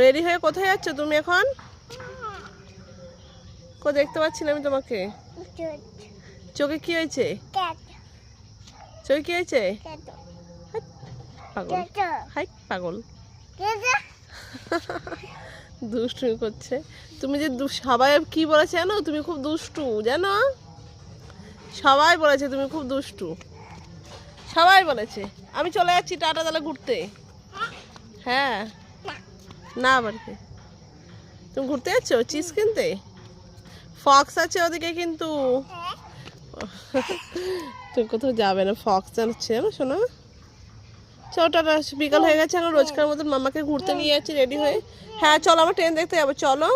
Ready হয়ে কোথায় যাচ্ছ তুমি এখন? দেখতে পাচ্ছি না আমি তোমাকে। চোখে কি হয়েছে? চোখে কি হয়েছে? পাগল, হাই পাগল। দুষ্টুমি করছে। তুমি যে সবাই কি বলেছে জানো? তুমি খুব দুষ্টু জানো? সবাই বলেছে তুমি খুব দুষ্টু, সবাই বলেছে। আমি চলে যাচ্ছি, টাটা, তাহলে ঘুরতে। হ্যাঁ না, বাড়িতে। তুমি ঘুরতে যাচ্ছ চিজ কিনতে? ফক্স আছে ওদিকে কিন্তু। তুমি কোথাও যাবে না, ফক্স আছে জানো শোনা। চলো টাটা, বিকাল হয়ে গেছে, এখন রোজকার মতন মামাকে ঘুরতে নিয়ে যাচ্ছি রেডি হয়ে। হ্যাঁ চলো, আমার ট্রেন দেখতে যাবো, চলো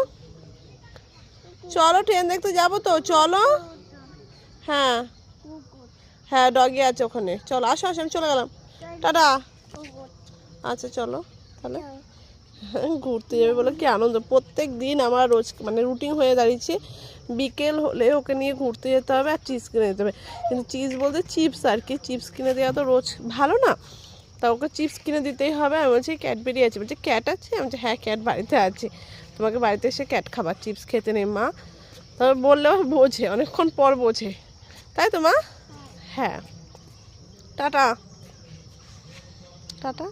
চলো ট্রেন দেখতে যাবো তো, চলো। হ্যাঁ হ্যাঁ, ডগি আছে ওখানে, চলো আসো আসো, আমি চলে গেলাম, টাটা। আচ্ছা চলো তাহলে। ঘুরতে যাবে বলে কি আনন্দ! প্রত্যেক দিন আমার রোজ মানে রুটিন হয়ে দাঁড়িয়েছে, বিকেল হলে ওকে নিয়ে ঘুরতে যেতে হবে আর চিজ কিনে দিতে হবে। কিন্তু চিজ বলতে চিপস আর কি, চিপস কিনে দেওয়া তো রোজ ভালো না, তা ওকে চিপস কিনে দিতেই হবে। আমি বলছি ক্যাডবেরি আছে, বলছে ক্যাট আছে। আমি বলছি হ্যাঁ ক্যাট বাড়িতে আছে, তোমাকে বাড়িতে এসে ক্যাট খাবার, চিপস খেতে নেই মা। তবে বললেও বোঝে, অনেকক্ষণ পর বোঝে, তাই তো মা? হ্যাঁ টাটা, টাটা।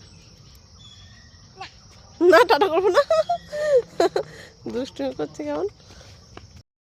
না টাটা করবো না, দুষ্টুমি করছে কেমন।